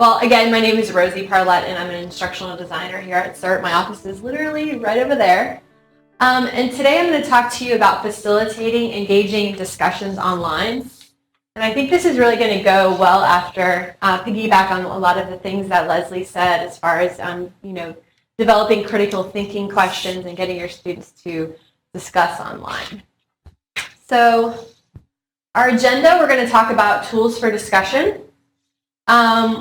Well, again, my name is Rozy Parlette, and I'm an instructional designer here at CIRT. My office is literally right over there. And today I'm going to talk to you about facilitating engaging discussions online. And I think this is really going to go well after piggyback on a lot of the things that Leslie said as far as developing critical thinking questions and getting your students to discuss online. So our agenda, we're going to talk about tools for discussion.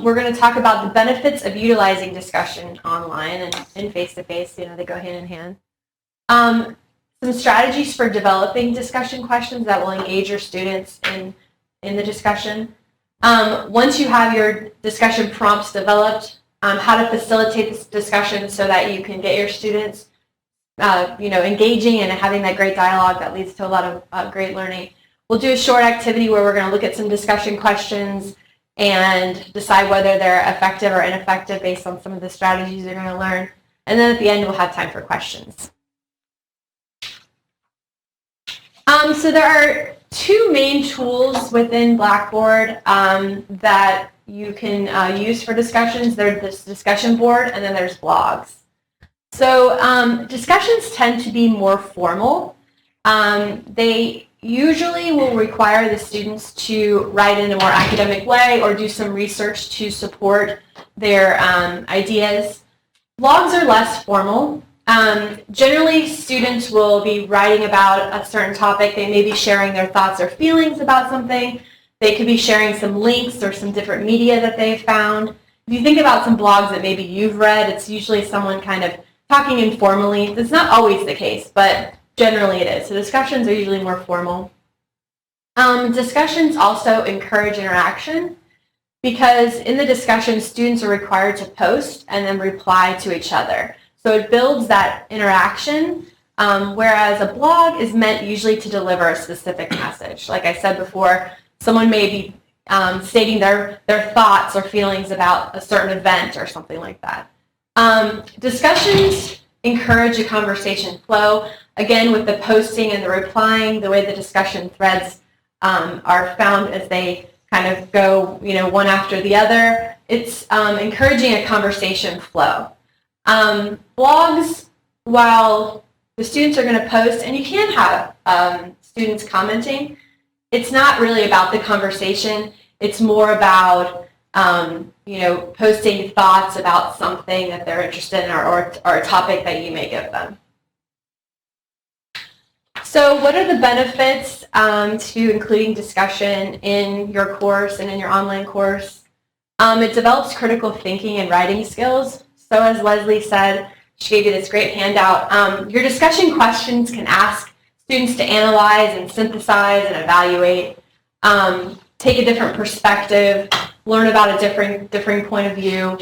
We're going to talk about the benefits of utilizing discussion online and face-to-face. They go hand in hand. Some strategies for developing discussion questions that will engage your students in the discussion. Once you have your discussion prompts developed, how to facilitate this discussion so that you can get your students engaging and having that great dialogue that leads to a lot of great learning. We'll do a short activity where we're going to look at some discussion questions and decide whether they're effective or ineffective based on some of the strategies you're going to learn. And then at the end, we'll have time for questions. So there are two main tools within Blackboard that you can use for discussions. There's this discussion board, and then there's blogs. So discussions tend to be more formal. They usually will require the students to write in a more academic way or do some research to support their ideas. Blogs are less formal. Generally, students will be writing about a certain topic. They may be sharing their thoughts or feelings about something. They could be sharing some links or some different media that they've found. If you think about some blogs that maybe you've read, it's usually someone kind of talking informally. That's not always the case, but generally it is. So discussions are usually more formal. Discussions also encourage interaction because in the discussion, students are required to post and then reply to each other. So it builds that interaction, whereas a blog is meant usually to deliver a specific message. Like I said before, someone may be stating their thoughts or feelings about a certain event or something like that. Discussions encourage a conversation flow. Again, with the posting and the replying, the way the discussion threads are found as they kind of go, one after the other, it's encouraging a conversation flow. Blogs, while the students are going to post, and you can have students commenting, it's not really about the conversation. It's more about posting thoughts about something that they're interested in or a topic that you may give them. So what are the benefits to including discussion in your course and in your online course? It develops critical thinking and writing skills. So as Leslie said, she gave you this great handout. Your discussion questions can ask students to analyze and synthesize and evaluate, take a different perspective, learn about a different point of view.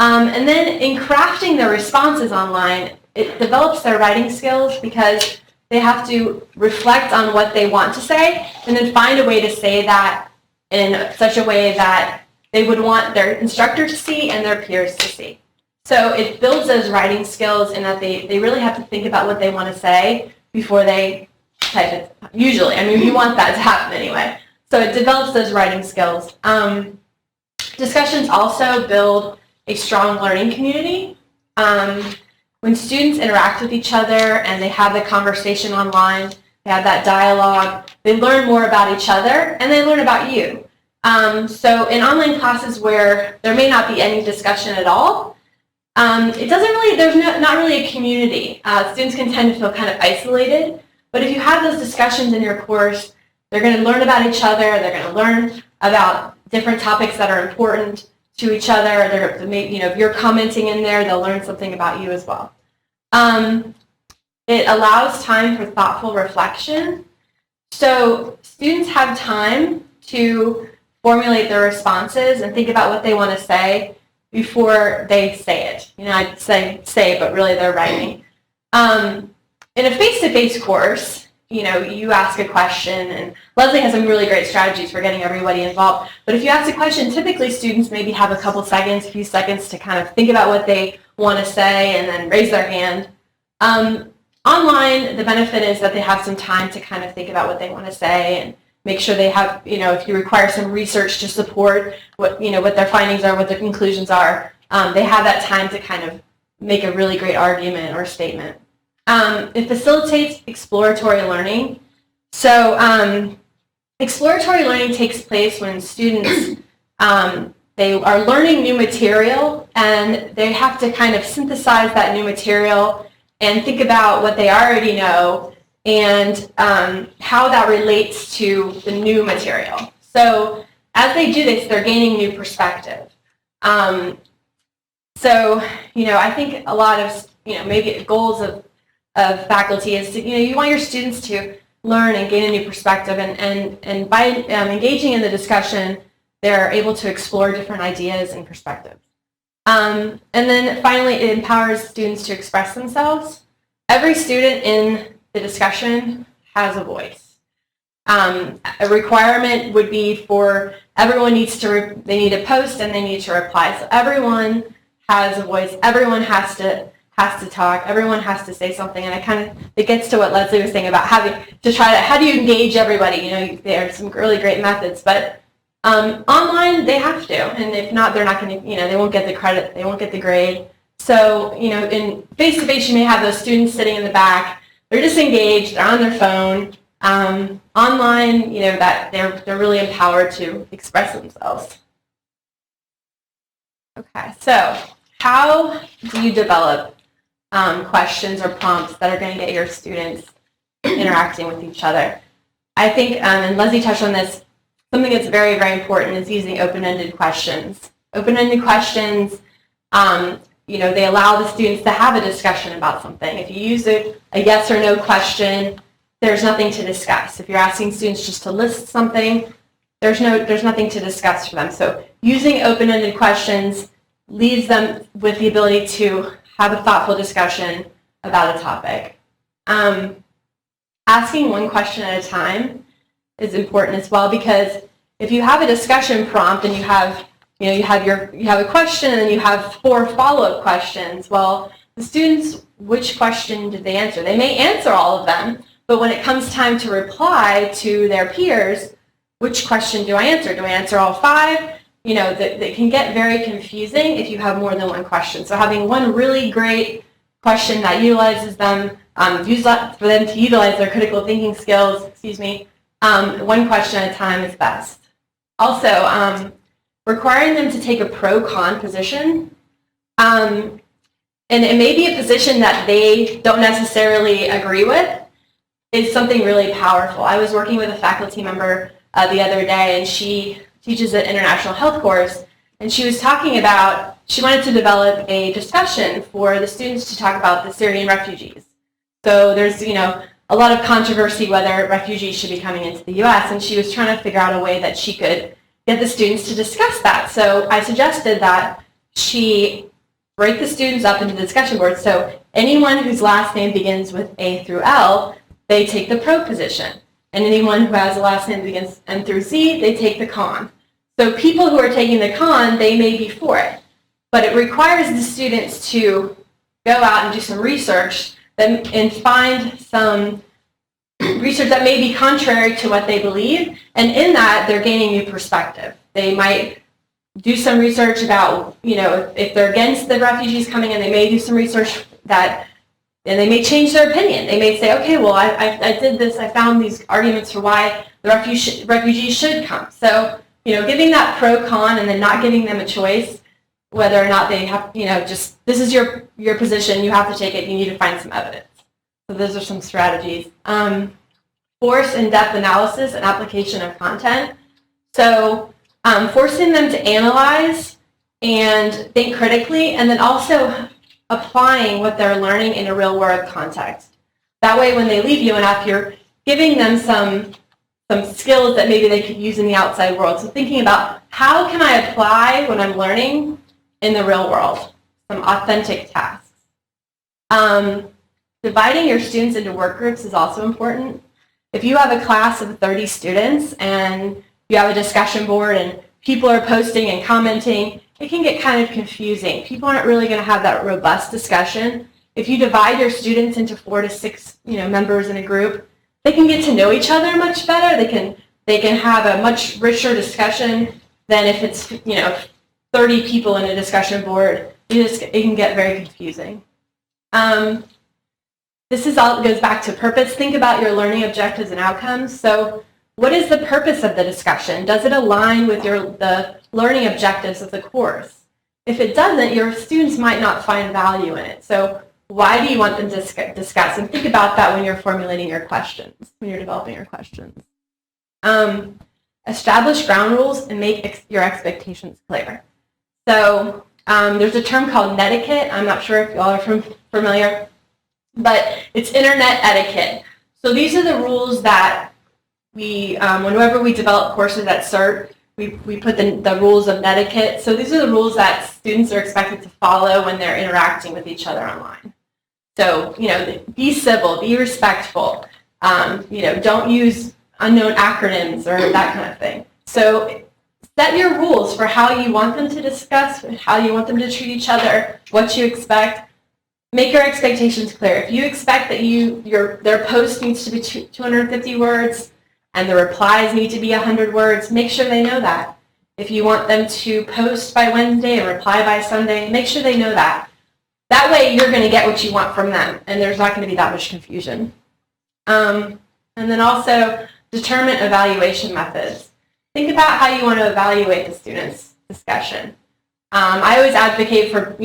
And then in crafting their responses online, it develops their writing skills because they have to reflect on what they want to say and then find a way to say that in such a way that they would want their instructor to see and their peers to see. So it builds those writing skills in that they really have to think about what they want to say before they type it. Usually, you want that to happen anyway. So it develops those writing skills. Discussions also build a strong learning community. When students interact with each other and they have the conversation online, they have that dialogue, they learn more about each other and they learn about you. So in online classes where there may not be any discussion at all, there's not really a community. Students can tend to feel kind of isolated, but if you have those discussions in your course, they're going to learn about each other, they're going to learn about different topics that are important to each other. If you're commenting in there, they'll learn something about you as well. It allows time for thoughtful reflection. So students have time to formulate their responses and think about what they want to say before they say it. I'd say, but really they're writing. In a face-to-face course, you ask a question, and Leslie has some really great strategies for getting everybody involved. But if you ask a question, typically students maybe have a few seconds to kind of think about what they want to say and then raise their hand. Online, the benefit is that they have some time to kind of think about what they want to say and make sure they have, if you require some research to support what their findings are, what their conclusions are, they have that time to kind of make a really great argument or statement. It facilitates exploratory learning. So exploratory learning takes place when students, they are learning new material, and they have to kind of synthesize that new material and think about what they already know and how that relates to the new material. So as they do this, they're gaining new perspective. So, I think a lot of, maybe goals of faculty is to, you want your students to learn and gain a new perspective, and by engaging in the discussion, they're able to explore different ideas and perspectives. And then finally, it empowers students to express themselves. Every student in the discussion has a voice. A requirement would be for everyone they need to post and they need to reply. So everyone has a voice. Everyone has to talk. Everyone has to say something. And it gets to what Leslie was saying about how do you engage everybody? There are some really great methods, but online they have to, and if not, they're not going to, they won't get the credit, they won't get the grade. So, in face-to-face, you may have those students sitting in the back. They're disengaged. They're on their phone. Online, that they're really empowered to express themselves. Okay, so how do you develop questions or prompts that are going to get your students interacting with each other? I think, and Leslie touched on this, something that's very, very important is using open-ended questions. Open-ended questions, they allow the students to have a discussion about something. If you use a yes or no question, there's nothing to discuss. If you're asking students just to list something, there's nothing to discuss for them. So using open-ended questions leaves them with the ability to have a thoughtful discussion about a topic. Asking one question at a time is important as well, because if you have a discussion prompt and you have a question and then you have 4 follow-up questions, well, the students, which question did they answer? They may answer all of them, but when it comes time to reply to their peers, which question do I answer? Do I answer all 5? That can get very confusing if you have more than one question. So having one really great question that utilizes them, for them to utilize their critical thinking skills, one question at a time is best. Also, requiring them to take a pro-con position, and it may be a position that they don't necessarily agree with, is something really powerful. I was working with a faculty member the other day, and she teaches an international health course, and she was talking about, she wanted to develop a discussion for the students to talk about the Syrian refugees. So there's, a lot of controversy whether refugees should be coming into the U.S., and she was trying to figure out a way that she could get the students to discuss that. So I suggested that she break the students up into the discussion boards. So anyone whose last name begins with A through L, they take the pro position. And anyone who has a last name that begins N through Z, they take the con. So people who are taking the con, they may be for it. But it requires the students to go out and do some research and find some research that may be contrary to what they believe. And in that, they're gaining new perspective. They might do some research about, if they're against the refugees coming in, they may do some research and they may change their opinion. They may say, okay, well, I did this, I found these arguments for why the refugees should come. So, giving that pro-con and then not giving them a choice, whether or not they have, just, this is your position, you have to take it, you need to find some evidence. So those are some strategies. Force in-depth analysis and application of content. So forcing them to analyze and think critically, and then also applying what they're learning in a real-world context. That way, when they leave UNF, you're giving them some skills that maybe they could use in the outside world. So thinking about, how can I apply what I'm learning in the real world? Some authentic tasks. Dividing your students into work groups is also important. If you have a class of 30 students and you have a discussion board and people are posting and commenting, it can get kind of confusing. People aren't really going to have that robust discussion. If you divide your students into 4 to 6 members in a group, they can get to know each other much better. They can They can have a much richer discussion than if it's 30 people in a discussion board. It can get very confusing. This all goes back to purpose. Think about your learning objectives and outcomes. So what is the purpose of the discussion? Does it align with the learning objectives of the course? If it doesn't, your students might not find value in it. So why do you want them to discuss? And think about that when you're formulating your questions, when you're developing your questions. Establish ground rules and make your expectations clear. So there's a term called netiquette. I'm not sure if you all are familiar, but it's internet etiquette. So these are the rules that we, whenever we develop courses at CIRT, we put the rules of netiquette. So these are the rules that students are expected to follow when they're interacting with each other online. So, be civil, be respectful, don't use unknown acronyms or that kind of thing. So set your rules for how you want them to discuss, how you want them to treat each other, what you expect. Make your expectations clear. If you expect that their post needs to be 250 words and the replies need to be 100 words, make sure they know that. If you want them to post by Wednesday and reply by Sunday, make sure they know that. That way you're going to get what you want from them, and there's not going to be that much confusion. And then also, determine evaluation methods. Think about how you want to evaluate the students' discussion. I always advocate for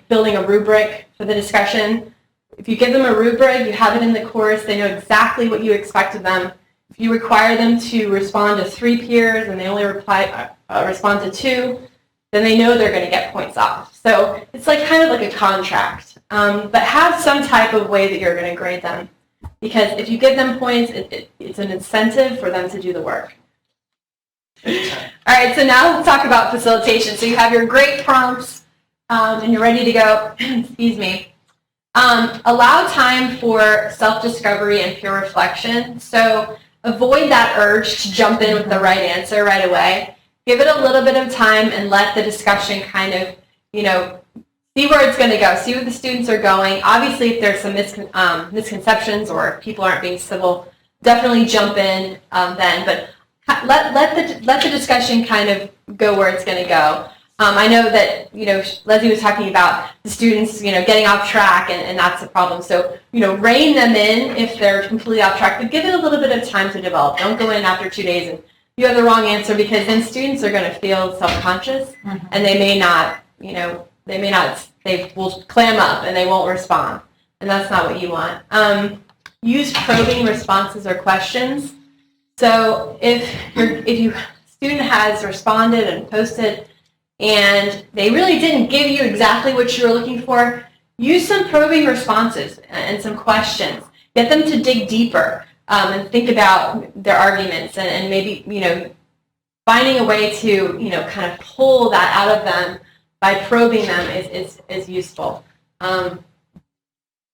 building a rubric for the discussion. If you give them a rubric, you have it in the course, they know exactly what you expect of them. If you require them to respond to 3 peers and they only respond to 2, then they know they're going to get points off. So it's kind of like a contract, but have some type of way that you're going to grade them. Because if you give them points, it's an incentive for them to do the work. All right, so now let's talk about facilitation. So you have your great prompts, and you're ready to go. Excuse me. Allow time for self-discovery and pure reflection. So avoid that urge to jump in with the right answer right away. Give it a little bit of time and let the discussion kind of, see where it's going to go, see where the students are going. Obviously, if there's some misconceptions or if people aren't being civil, definitely jump in then. But let the discussion kind of go where it's going to go. I know that Leslie was talking about the students getting off track, and that's a problem. So rein them in if they're completely off track, but give it a little bit of time to develop. Don't go in after 2 days and you have the wrong answer, because then students are going to feel self-conscious, and they may not, they will clam up and they won't respond, and that's not what you want. Use probing responses or questions. So if your student has responded and posted and they really didn't give you exactly what you were looking for, use some probing responses and some questions. Get them to dig deeper and think about their arguments, and maybe finding a way to kind of pull that out of them by probing them is useful.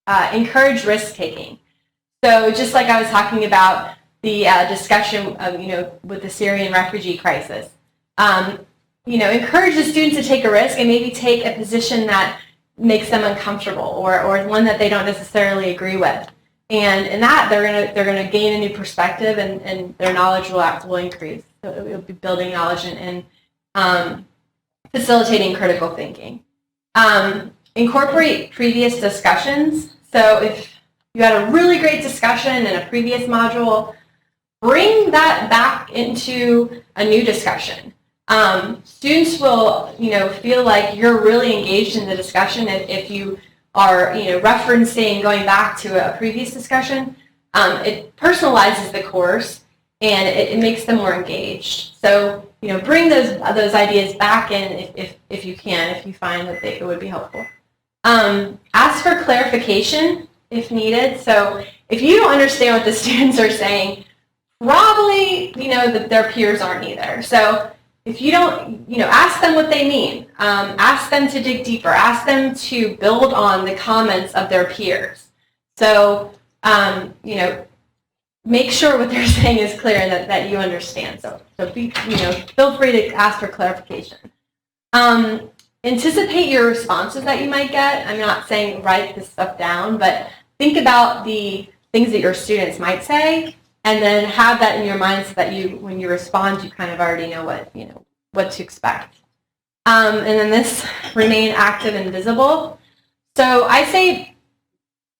Encourage risk taking. So just like I was talking about the discussion of with the Syrian refugee crisis, encourage the students to take a risk and maybe take a position that makes them uncomfortable or one that they don't necessarily agree with. And in that, they're gonna gain a new perspective, and their knowledge will increase. So it will be building knowledge and facilitating critical thinking. Incorporate previous discussions. So if you had a really great discussion in a previous module, bring that back into a new discussion. Students will feel like you're really engaged in the discussion if you are referencing, going back to a previous discussion. It personalizes the course, and it makes them more engaged. So bring those ideas back in if you can, if you find that it would be helpful. Ask for clarification if needed. So if you don't understand what the students are saying, probably that their peers aren't either. So if you don't, ask them what they mean. Ask them to dig deeper. Ask them to build on the comments of their peers. So, make sure what they're saying is clear and that you understand. So feel free to ask for clarification. Anticipate your responses that you might get. I'm not saying write this stuff down, but think about the things that your students might say, and then have that in your mind so that when you respond, you kind of already know what to expect. And then this, remain active and visible. So I say,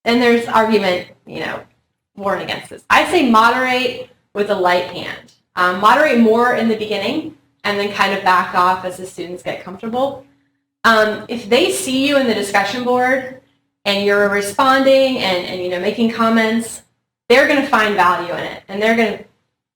and there's argument, warn against this. I say moderate with a light hand. Moderate more in the beginning, and then kind of back off as the students get comfortable. If they see you in the discussion board and you're responding and making comments, they're going to find value in it, and they're going to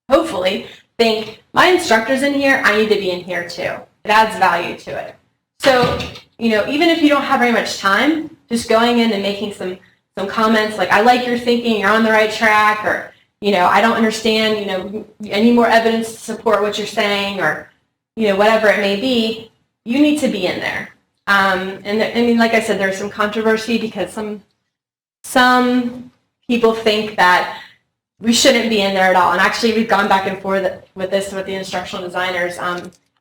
hopefully think, my instructor's in here, I need to be in here too. It adds value to it. So, even if you don't have very much time, just going in and making some comments like, I like your thinking, you're on the right track, or, I don't understand, I need more evidence to support what you're saying, or, whatever it may be, you need to be in there. And like I said, there's some controversy because some people think that we shouldn't be in there at all. And actually, we've gone back and forth with this with the instructional designers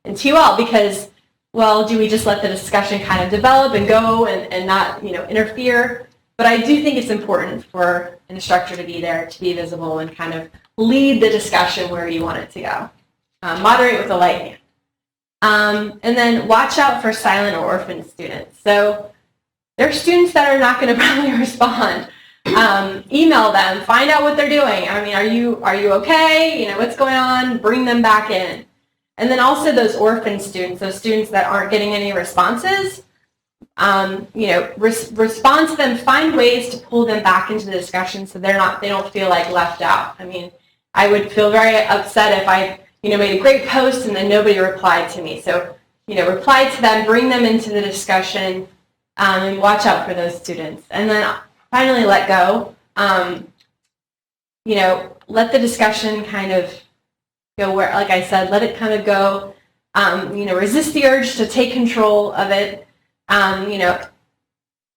in TUL because, well, do we just let the discussion kind of develop and go and not, interfere? But I do think it's important for an instructor to be there, to be visible, and kind of lead the discussion where you want it to go. Moderate with a light hand. And then watch out for silent or orphan students. So there are students that are not going to probably respond. Email them, find out what they're doing. I mean, are you okay? What's going on? Bring them back in. And then also those orphan students, those students that aren't getting any responses, respond to them, find ways to pull them back into the discussion so they don't feel like left out. I mean, I would feel very upset if I made a great post and then nobody replied to me. So, reply to them, bring them into the discussion, and watch out for those students. And then finally let go. Let the discussion kind of go where, like I said, let it kind of go. Resist the urge to take control of it,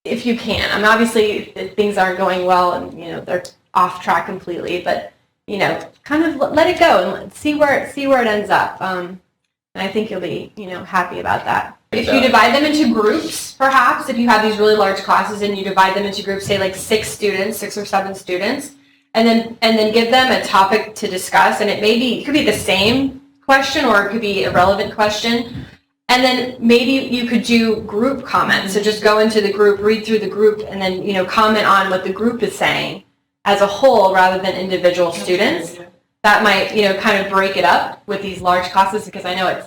if you can. I mean, obviously, if things aren't going well and, they're off track completely, but kind of let it go and see where it ends up. And I think you'll be, happy about that. If you divide them into groups, perhaps, if you have these really large classes and you divide them into groups, say like 6 or 7 students, and then give them a topic to discuss, and it could be the same question or it could be a relevant question. And then maybe you could do group comments. So just go into the group, read through the group, and then, comment on what the group is saying as a whole rather than individual students. That might, kind of break it up with these large classes, because I know it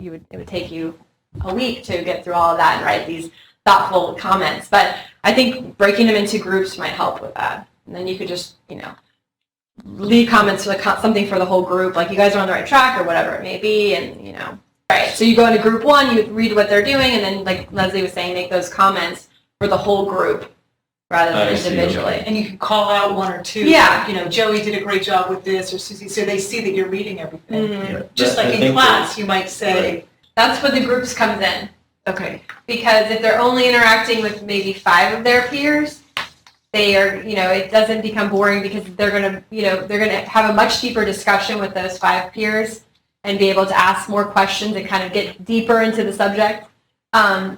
would take you a week to get through all of that and write these thoughtful comments. But I think breaking them into groups might help with that. And then you could just, leave comments for something for the whole group, like you guys are on the right track or whatever it may be, and, Right. So you go into group 1, you read what they're doing, and then, like Leslie was saying, make those comments for the whole group rather than individually. And you can call out 1 or 2. Yeah. Like, Joey did a great job with this, or Susie, so they see that you're reading everything. Mm-hmm. Yeah. Just like in class, you might say. That's where the groups comes in. Okay. Because if they're only interacting with maybe 5 of their peers, they are, it doesn't become boring because they're going to have a much deeper discussion with those 5 peers and be able to ask more questions and kind of get deeper into the subject.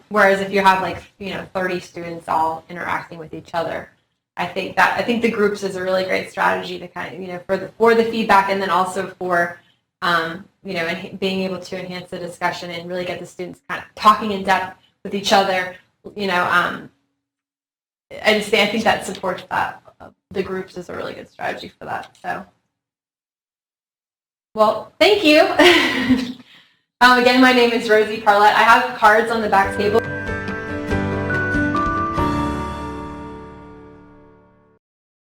Whereas if you have 30 students all interacting with each other, I think the groups is a really great strategy to kind of, for the feedback, and then also for, being able to enhance the discussion and really get the students kind of talking in depth with each other. I think that supports that. The groups is a really good strategy for that. So, well, thank you. Again, my name is Rozy Parlette. I have cards on the back table.